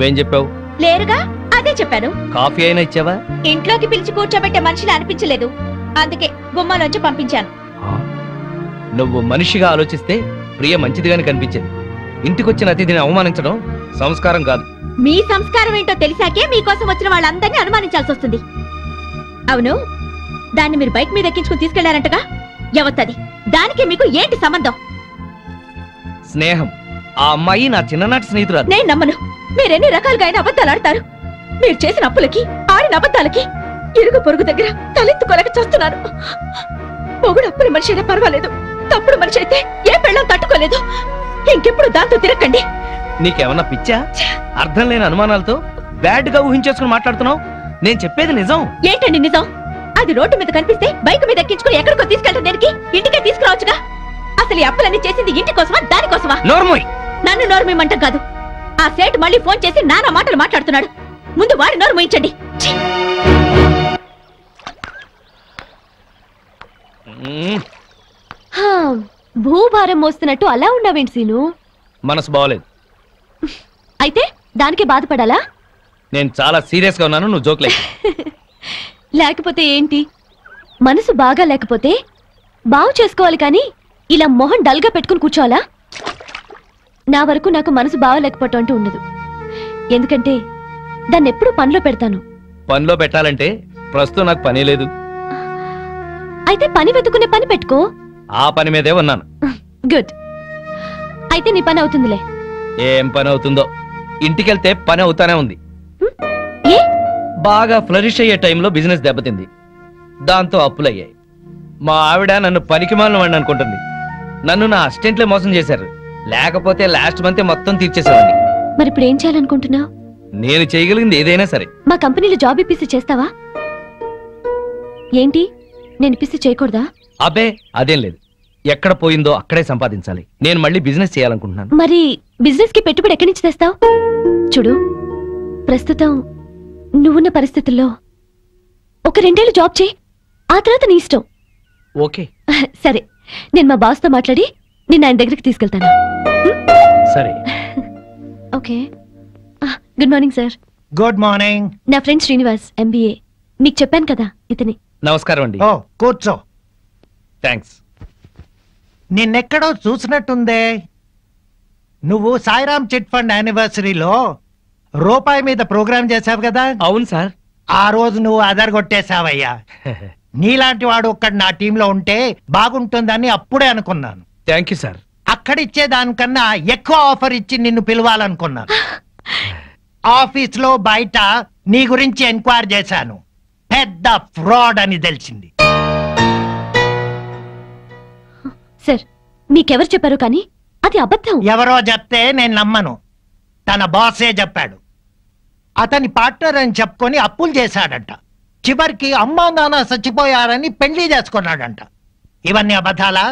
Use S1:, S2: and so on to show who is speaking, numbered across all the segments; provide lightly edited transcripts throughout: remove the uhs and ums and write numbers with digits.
S1: నువ్వేం చెప్పావు?
S2: లేరుగా, అదే చెప్పాను.
S1: కాఫీ అయినా ఇచ్చావా?
S2: ఇంట్లోకి పిలిచి కూర్చోబెట్టే మనిషిని అనిపించలేదు, అందుకే గుమ్మాలోంచి పంపించాను.
S1: నువ్వు మనిషిగా ఆలోచిస్తే ప్రియ మంచిదిగానే కనిపించింది. ఇంటికొచ్చిన అతిథిని అవమానించడం సంస్కారం కాదు.
S2: మీ సంస్కారం ఏంటో తెలిసాకే మీకోసం వచ్చిన వాళ్ళందరినీ అనుమానించాల్సి వస్తుంది. అవును, దాన్ని మీరు బైక్ మీద ఎక్కించుకుని తీసుకెళ్లారంటగా, ఎవత్తది? దానికి మీకు ఏంటి సంబంధం?
S1: స్నేహం. ఆ అమ్మాయి నా చిన్ననాటి స్నేహితురాలు.
S2: నేను నమ్మను. మీరెన్ని రకాలుగా అయినా అబద్ధాలు ఆడతారు. మీరు చేసిన అప్పులకి, ఆడిన అబద్ధాలకి ఇరుగు పొరుగు దగ్గర తలెత్తుకోలేక చూస్తున్నాను. పొగుడు అప్పుల మనిషి అయినా పర్వాలేదు, తప్పుడు మనిషి అయితే ఏ పెళ్ళం తట్టుకోలేదు. ఇంకెప్పుడు దాంతో తిరగండి.
S1: నీకేమన్నా పిచ్చా? అర్థం లేని అనుమానాలతో బ్యాడ్ గా ఊహించేసుకుని మాట్లాడుతున్నావు. నేను చెప్పేది నిజం.
S2: ఏంటండి నిజం? అది రోడ్డు మీద కనిపిస్తే బైక్ మీద ఎక్కించుకుని ఎక్కడికో తీసుకెళ్ళటం దేనికి? ఇంటికే తీసుకురావచ్చుగా. అసలు ఈ అప్పులన్నీ చేసింది ఇంటి కోసమా, దానికోసమా?
S1: నోర్మోయ్.
S2: నన్ను నోర్మేమంట కాదు, ఆ సేటు మళ్ళీ ఫోన్ చేసి నానా మాటలు మాట్లాడుతున్నాడు. ముందు వాడి నోరు మూయించండి. భూభారం మోస్తున్నట్టు అలా ఉన్నావేంటి సీను?
S1: మనసు బాగోలేదు.
S2: అయితే దానికి బాధపడాలా?
S1: నేను చాలా సీరియస్ గా ఉన్నాను, నువ్వు జోక్లే.
S2: లేకపోతే ఏంటి? మనసు బాగా లేకపోతే బాగు చేసుకోవాలి కానీ ఇలా మొహం డల్ గా పెట్టుకుని కూర్చోవాలా? నా వరకు నాకు మనసు బాగలేకపోవటం అంటూ ఉండదు. ఎందుకంటే దాన్ని ఎప్పుడు పనిలో పెడతాను.
S1: పనిలో పెట్టాలంటే ప్రస్తుతం నాకు పని లేదు.
S2: అయితే పని వెతుకునే పని పెట్టుకో.
S1: ఆ పని మీదే ఉన్నాను.
S2: గుడ్. అయితే నీ పని అవుతుందిలే.
S1: ఏం పని అవుతుందో, ఇంటికెళ్తే పని అవుతానే ఉంది.
S2: ఏ?
S1: బాగా ఫ్లరిష్ అయ్యే టైంలో బిజినెస్ దెబ్బతింది, దాంతో అప్పులయ్యాయి. మా ఆవిడ నన్ను పనికిమాలిన వాడిని అనుకుంటుంది. నన్ను నా అసిస్టెంట్లే మోసం చేశారు, లేకపోతే లాస్ట్ మంత్ మొత్తం తీర్చేసేవాడిని.
S2: మరి ఇప్పుడు ఏం చేయాలనుకుంటున్నావు?
S1: నేను చేయగలిగింది ఏదైనా సరే.
S2: మా కంపెనీలో జాబ్ ఇప్పిస్తే చేస్తావా? ఏంటి, నేను ఇప్పిస్తే చేయకూడదా?
S1: అబ్బే అదేం లేదు, ఎక్కడ పోయిందో అక్కడే సంపాదించాలి. నేను మళ్ళీ బిజినెస్ చేయాలనుకుంటున్నాను.
S2: మరి బిజినెస్ కి పెట్టుబడి ఎక్కడి నుంచి తెస్తావు? చూడు, ప్రస్తుతం నువ్వున్న పరిస్థితుల్లో ఒక 2 ఏళ్ళు జాబ్ చేయి, ఆ తర్వాత నీ ఇష్టం.
S1: ఓకే
S2: సరే, నేను మా బాస్ తో మాట్లాడి నిన్ను ఆయన దగ్గరికి తీసుకెళ్తాను.
S1: సరే.
S2: Okay. Good morning sir.
S3: Good morning.
S2: నా ఫ్రెండ్ శ్రీనివాస్, MBA. మీకు చెప్పాను కదా, ఇతని.
S1: నమస్కారం అండి.
S3: ఓ కూర్చో.
S1: థ్యాంక్స్.
S3: నిన్నెక్కడో చూసినట్టుందే. నువ్వు సాయిరామ్ చిట్ ఫండ్ యానివర్సరీలో రూపాయి మీద ప్రోగ్రామ్ చేసావు కదా?
S1: అవును సార్.
S3: ఆ రోజు నువ్వు అదరగొట్టేశావయ్యా. నీలాంటి వాడు ఒక్కడు నా టీంలో ఉంటే బాగుంటుందని అప్పుడే అనుకున్నాను.
S1: Thank you sir.
S3: అక్కడిచ్చే దానికన్నా ఎక్కువ ఆఫర్ ఇచ్చి నిన్ను పిలవాలనుకున్నాను. ఆఫీస్ లో బయట నీ గురించి ఎంక్వైరీ చేశాను, పెద్ద ఫ్రాడ్ అని తెలిసింది.
S2: సార్, మీకెవరు చెప్పారు? కానీ అది అబద్ధం.
S3: ఎవరో చెప్తే నేను నమ్మను. తన బాసే చెప్పాడు. అతని పార్ట్నర్ అని చెప్పుకొని అప్పులు చేశాడంట. చివరికి అమ్మా నాన్న చచ్చిపోయారని పెళ్లి చేసుకున్నాడంట. ఇవన్నీ అబద్ధాలా?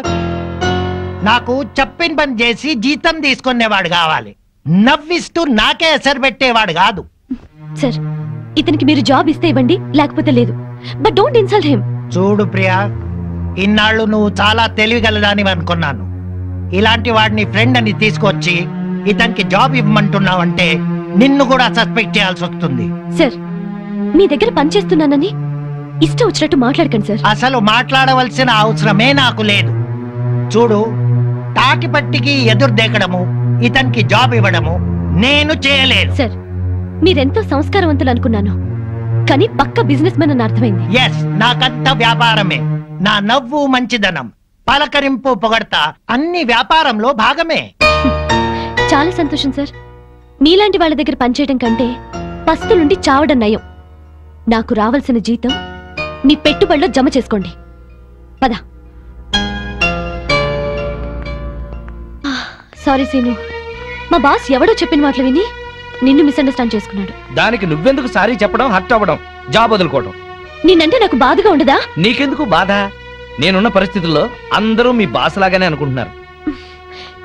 S3: నాకు చెప్పిన పని చేసి జీతం తీసుకునేవాడు కావాలి, నవ్విస్తూ నాకే ఎసరు పెట్టేవాడు కాదు.
S2: సార్, ఇతనికి మీరు జాబ్ ఇస్తే ఇవ్వండి, లేకపోతే లేదు. But don't insult him.
S3: చూడు ప్రియా, ఇన్నాళ్ళు నువ్వు చాలా తెలివిగలదాని అనుకున్నాను. ఇలాంటి వాడిని ఫ్రెండ్ అని తీసుకొచ్చి ఇతనికి జాబ్ ఇవ్వమంటున్నావంటే నిన్ను కూడా సస్పెక్ట్ చేయాల్సి వస్తుంది.
S2: సార్, మీ దగ్గర పనిచేస్తున్నానని ఇష్టం వచ్చినట్టు మాట్లాడకండి సార్.
S3: అసలు మాట్లాడవలసిన అవసరమే నాకు లేదు. చూడు, తాటిపట్టికి ఎదురు దేకడము, ఇతనికి జాబ్ ఇవ్వడము నేను చేయలేను.
S2: సార్, మీరెంతో సంస్కారవంతులు అనుకున్నాను, కానీ పక్క బిజినెస్ మ్యాన్ అని అర్థమైంది.
S3: ఎస్, నాకంత వ్యాపారమే. నా నవ్వు మంచిదనం, పలకరింపు పొగడతా అన్ని వ్యాపారంలో భాగమే.
S2: చాలా సంతోషం సార్. మీలాంటి వాళ్ళ దగ్గర పనిచేయడం కంటే పస్తులుండి చావడం నయం. నాకు రావాల్సిన జీతం మీ పెట్టుబడిలో జమ చేసుకోండి. పద. సారీ సీను, మా బాస్ ఎవడో చెప్పిన మాటలు విని నిన్ను మిస్అండర్స్టాండ్ చేసుకున్నాడు.
S1: దానికి నువ్వెందుకు సారీ చెప్పడం, హర్ట్ అవ్వడం, జాబ్ వదులుకోవడం?
S2: నిన్నంటే నాకు బాధగా ఉండదా?
S1: నీకెందుకు బాధ? నేనున్న పరిస్థితుల్లో అందరూ మీ బాస్ లాగానే అనుకుంటున్నారు.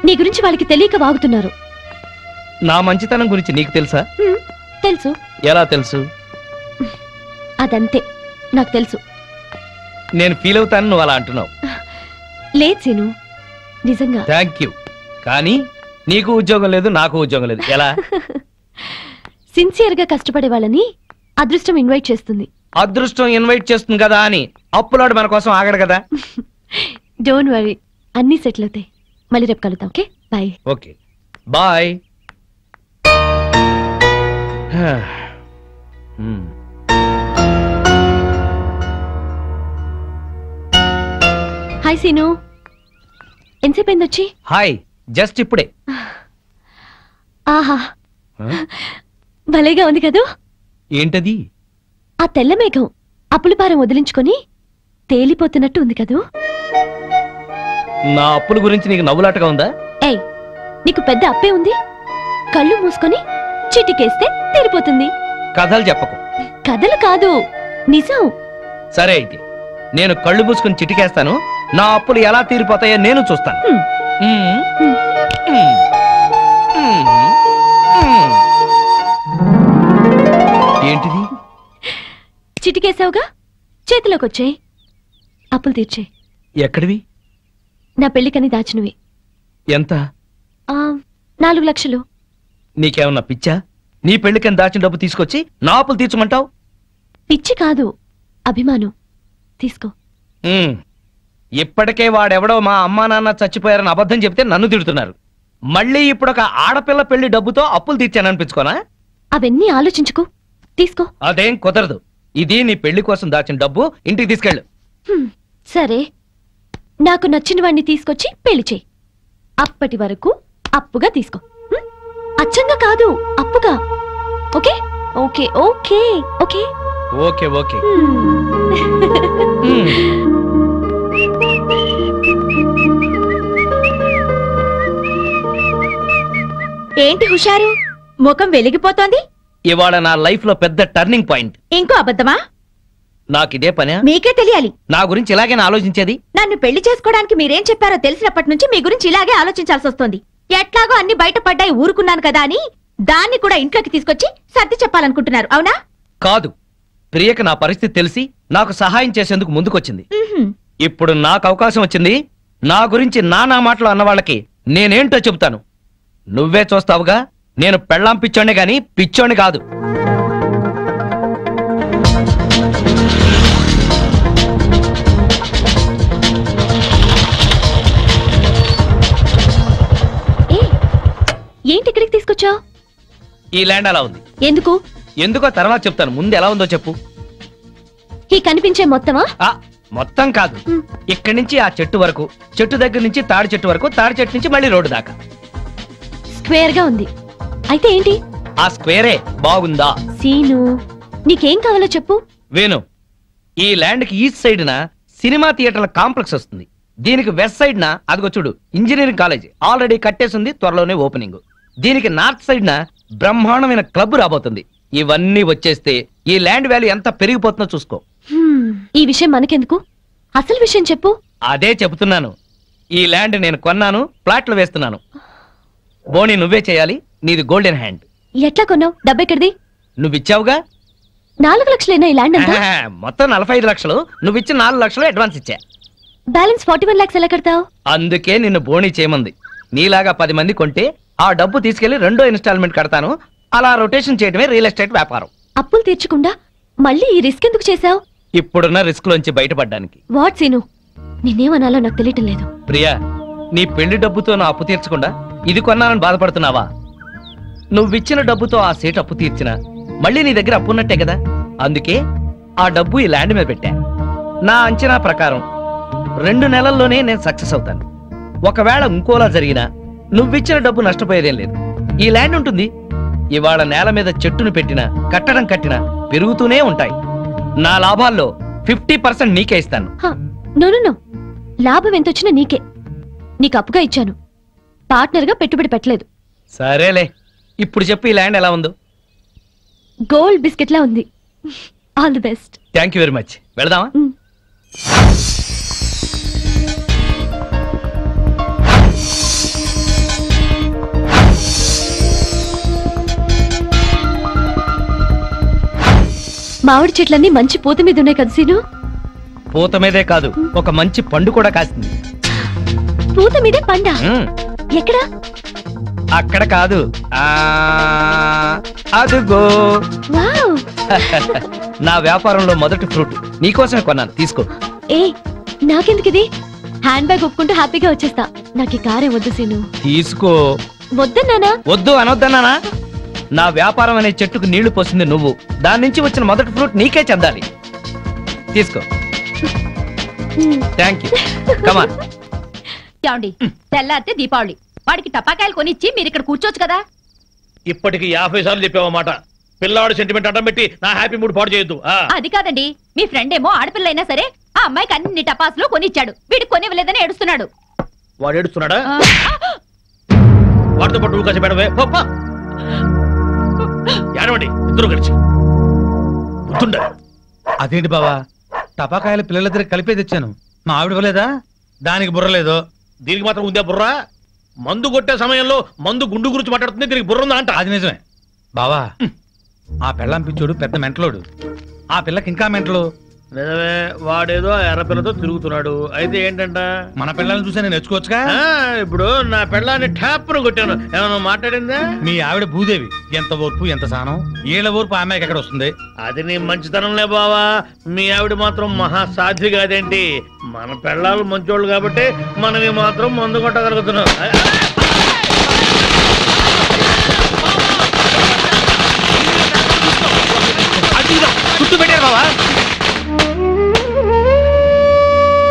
S2: నీ గురించి వాళ్ళకి తెలియక వాగుతున్నారు.
S1: నా మంచితనం గురించి నీకు తెలుసా?
S2: తెలుసు.
S1: ఎలా తెలుసు?
S2: అదంతే, నాకు తెలుసు.
S1: నేను ఫీల్ అవుతాను నువ్వు అలా అంటున్నావు.
S2: లేదు సీను, నిజంగా.
S1: Thank you. కానీ నీకు ఉద్యోగం లేదు, నాకు ఉద్యోగం లేదు. ఎలా?
S2: సిన్సియర్ గా కష్టపడే వాళ్ళని అదృష్టం ఇన్వైట్ చేస్తుంది.
S1: అదృష్టం ఇన్వైట్ చేస్తుంది కదా అని అప్పులాడు మన కోసం ఆగడు కదా.
S2: డోంట్ వరీ, అన్నీ సెటిల్ అవుతాయి. మళ్ళీ రేపు కలుద్దాం. Okay, bye.
S1: Okay bye.
S2: Hi Seenu, ఎంతసేపు అయింది వచ్చి?
S1: హాయ్, జస్ట్ ఇప్పుడే.
S2: ఆహా, భలేగా ఉంది కదూ.
S1: ఏంటది?
S2: ఆ తెల్ల మేఘం అప్పుల భారం వదిలించుకొని తేలిపోతున్నట్టు ఉంది కదూ.
S1: నా అప్పుల గురించి నీకు నవ్వులాటగా ఉందా?
S2: ఏయ్, నీకు పెద్ద అప్పే ఉంది. కళ్ళు మూసుకొని చిటికేస్తే తీరిపోతుంది.
S1: కథలు చెప్పకు.
S2: కథలు కాదు, నిజం.
S1: సరే అయితే నేను కళ్ళు మూసుకుని చిటికేస్తాను. నా అప్పులు ఎలా తీరిపోతాయో నేను చూస్తాను. ఏంటిది?
S2: చిటికేసావుగా, చేతిలోకి వచ్చాయి. అప్పులు తీర్చే.
S1: ఎక్కడివి?
S2: నా పెళ్లికని దాచినవి.
S1: ఎంత?
S2: 4 లక్షలు.
S1: నీకేమన్నా పిచ్చా? నీ పెళ్లికని దాచిన డబ్బు తీసుకొచ్చి నా అప్పులు తీర్చమంటావు?
S2: పిచ్చి కాదు, అభిమానం. తీసుకో.
S1: ఇప్పటికే వాడెవడో మా అమ్మా నాన్న చచ్చిపోయారని అబద్ధం చెప్తే నన్ను తిడుతున్నారు. మళ్ళీ ఇప్పుడు ఒక ఆడపిల్ల పెళ్లి డబ్బుతో అప్పులు తీర్చాననిపించుకోనా?
S2: అవన్నీ ఆలోచించుకో, తీసుకో.
S1: అదేం కుదరదు. ఇది నీ పెళ్లి కోసం దాచిన డబ్బు, ఇంటికి తీసుకెళ్ళు.
S2: సరే, నాకు నచ్చిన వాడిని తీసుకొచ్చి పెళ్లి చేయి. అప్పటి వరకు అప్పుగా తీసుకో. అచ్చంగా కాదు, అప్పుగా. Okay okay okay okay
S1: okay okay.
S2: ఏంటి హుషారు, ముఖం వెలిగిపోతోంది?
S1: ఇవాళ నా లైఫ్ లో పెద్ద టర్నింగ్ పాయింట్.
S2: ఇంకో అబద్ధమా?
S1: నాకిదే పనే.
S2: మీకే తెలియాలి.
S1: నా గురించి ఇలాగే ఆలోచించేది.
S2: నన్ను పెళ్లి చేసుకోవడానికి మీరేం చెప్పారో తెలిసినప్పటి నుంచి మీ గురించి ఇలాగే ఆలోచించాల్సి వస్తుంది. ఎట్లాగో అన్ని బయటపడ్డాయి, ఊరుకున్నాను కదా అని దాన్ని కూడా ఇంట్లోకి తీసుకొచ్చి సర్ది చెప్పాలనుకుంటున్నారు, అవునా?
S1: కాదు, ప్రియకి నా పరిస్థితి తెలిసి నాకు సహాయం చేసేందుకు ముందుకొచ్చింది. ఇప్పుడు నాకు అవకాశం వచ్చింది. నా గురించి నానా మాటలు అన్న వాళ్ళకి నేనేంటో చెబుతాను. నువ్వే చూస్తావుగా. నేను పెళ్ళాం పిచ్చోణ్ణి గాని పిచ్చోణ్ణి కాదు.
S2: ఏంటి ఇక్కడికి తీసుకొచ్చావు?
S1: ఈ ల్యాండ్ అలా ఉంది.
S2: ఎందుకు?
S1: ఎందుకో తర్వాత చెప్తాను, ముందు ఎలా ఉందో చెప్పు.
S2: ఈ కనిపించే మొత్తమా?
S1: మొత్తం కాదు, ఇక్కడి నుంచి ఆ చెట్టు వరకు, చెట్టు దగ్గర నుంచి తాడి చెట్టు వరకు, తాడి చెట్టు నుంచి మళ్ళీ రోడ్డు దాకా
S2: స్క్వేర్ గా ఉంది. అయితే ఏంటి?
S1: ఆ స్క్వేరే బాగుందా?
S2: సీను, నీకేం కావాలో చెప్పు.
S1: వేణు, ఈ ల్యాండ్ కి ఈస్ట్ సైడ్ న సినిమా థియేటర్ల కాంప్లెక్స్ వస్తుంది. దీనికి వెస్ట్ సైడ్ న అదిగో చూడు ఇంజనీరింగ్ కాలేజ్ ఆల్రెడీ కట్టేసింది, త్వరలోనే ఓపెనింగ్. దీనికి నార్త్ సైడ్ న బ్రహ్మాండమైన క్లబ్ రాబోతుంది. ఇవన్నీ వచ్చేస్తే ఈ ల్యాండ్ వాల్యూ ఎంత పెరిగిపోతుందో చూసుకో.
S2: ఈ విషయం మనకెందుకు, అసలు విషయం చెప్పు.
S1: అదే చెబుతున్నాను. ఈ ల్యాండ్ నేను కొన్నాను, ప్లాట్లు వేస్తున్నాను. బోని నువ్వే చేయాలి, నీది గోల్డెన్ హ్యాండ్.
S2: ఎట్లా కొన్నావు? డబ్బెక్కడిది?
S1: నువ్విచ్చావుగా.
S2: 4 లక్షలేనా ఈ ల్యాండ్ అంతా?
S1: మొత్తం 45 లక్షలు. నువ్విచ్చిన 4 లక్షలు అడ్వాన్స్ ఇచ్చా.
S2: బ్యాలెన్స్ 41 lakhs ఎలా కడతావు?
S1: అందుకే నిన్ను బోని చేయమంది. నీలాగా 10 మంది కొంటే ఆ డబ్బు తీసుకెళ్లి 2వ ఇన్స్టాల్మెంట్ కడతాను. అలా రొటేషన్ చేయడమే రియల్ ఎస్టేట్ వ్యాపారం.
S2: అప్పులు తీర్చకుండా మళ్ళీ ఈ రిస్క్ ఎందుకు చేశావు?
S1: ఇప్పుడున్న రిస్క్ లోంచి బయటపడ్డానికి.
S2: వాట్ సీను, నిన్నేమనాలో నాకు తెలియటం లేదు.
S1: ప్రియా, నీ పెళ్లి డబ్బుతో నా అప్పు తీర్చకుండా ఇది కొన్నానని బాధపడుతున్నావా? నువ్విచ్చిన డబ్బుతో ఆ సేట్ అప్పు తీర్చినా మళ్ళీ నీ దగ్గర అప్పు ఉన్నట్టే కదా. అందుకే ఆ డబ్బు ఈ ల్యాండ్ మీద పెట్టా. నా అంచనా ప్రకారం 2 నెలల్లోనే నేను సక్సెస్ అవుతాను. ఒకవేళ ఇంకోలా జరిగినా నువ్విచ్చిన డబ్బు నష్టపోయేదేం లేదు. ఈ ల్యాండ్ ఉంటుంది. ఇవాళ నేల మీద చెట్టును పెట్టినా కట్టడం కట్టినా పెరుగుతూనే ఉంటాయి. నా లాభాల్లో 50% నీకే ఇస్తాను.
S2: నో, లాభం ఎంతొచ్చినా నీకే. నీకు అప్పుగా ఇచ్చాను, పార్ట్నర్ గా పెట్టుబడి పెట్టలేదు.
S1: సరేలే, ఇప్పుడు చెప్పు ఈ ల్యాండ్ ఎలా ఉందో.
S2: గోల్డ్ బిస్కెట్ లా ఉంది. All the best.
S1: Thank you very much. వెళదామా?
S2: మామిడి చెట్లన్నీ మంచి పూత మీద ఉన్నాయి కదా సీను?
S1: పూత మీదే కాదు, ఒక మంచి పండు కూడా కాసింది.
S2: పూత మీదే పండా? ఎక్కడా?
S1: అక్కడ కాదు, అదుగో.
S2: వావ్.
S1: నా వ్యాపారంలో మొదటి ఫ్రూట్ నీకోసమే కొన్నాను, తీసుకో.
S2: ఏ నాకెందుకు ఇది? హ్యాండ్ బ్యాగ్ ఒప్పుకుంటూ హ్యాపీగా వచ్చేస్తా. నాకు ఈ కారే వద్దు సీను.
S1: తీసుకో.
S2: వద్దన్నానా?
S1: వద్దు అనొద్దన్నానా? నా వ్యాపారం అనే చెట్టుకు నీళ్లు పోసింది నువ్వు, దాని నుంచి వచ్చిన మొదటి ఫ్రూట్ నీకే చెందాలి. తీసుకో. Thank you. కమాన్.
S4: ఏమండి, తెల్లారితే దీపావళి, వాడికి టపాకాయలు కొనిచ్చి మీరు ఇక్కడ కూర్చోవచ్చు కదా.
S5: ఇప్పటికి 50 సార్లు చెప్పావన్నమాట. పిల్లాడు సెంటిమెంట్ అడ్డం పెట్టి నా హ్యాపీ మూడ్ పాడు చేయొద్దు.
S4: అది కాదండి, మీ ఫ్రెండ్ ఏమో ఆడపిల్ల అయినా సరే ఆ అమ్మాయికి అన్ని టపాసులు కొనిచ్చాడు, వీడికి కొనివ్వలేదని ఏడుస్తున్నాడు.
S5: వాడు ఏడుస్తున్నాడా? వాడితో పాటు నువ్వు కాసి పెడవే. ఏడవండి ఇద్దరు కలిసి. గుర్తుండ.
S6: అదేంటి బావా, టపాకాయలు పిల్లలిద్దరికి కలిపే తెచ్చాను, మా ఆవిడ ఇవ్వలేదా? దానికి బుర్రలేదు.
S5: దీనికి మాత్రం ఉందే బుర్ర? మందు కొట్టే సమయంలో మందు గుండు గురించి మాట్లాడుతుంది, దీనికి బుర్ర ఉందా అంట.
S6: అది నిజమే బావా. ఆ పెళ్ళం పిచ్చోడు పెద్ద మెంటలోడు, ఆ పిల్లకి ఇంకా మెంటలు.
S5: నిజమే, వాడేదో ఎర్రపిల్లతో తిరుగుతున్నాడు. అయితే ఏంటంట?
S6: మన పిల్లల్ని చూసా నేను నేర్చుకోవచ్చుగా.
S5: ఇప్పుడు నా పెళ్ళాన్ని ట్యాప్ను కొట్టాను, ఏమన్నా మాట్లాడిందా?
S6: మీ ఆవిడ భూదేవి, ఎంత ఓర్పు ఎంత సానం. ఏళ్ళ ఓర్పు అమ్మాయికి ఎక్కడ వస్తుంది?
S5: అది నీ మంచితనంలే బావా. మీ ఆవిడ మాత్రం మహాసాధ్వి కాదేంటి? మన పెళ్ళాలు మంచోళ్ళు కాబట్టి మనవి మాత్రం మందు కొట్టగలుగుతున్నాం.
S1: చుట్టూ పెట్టారు బావా.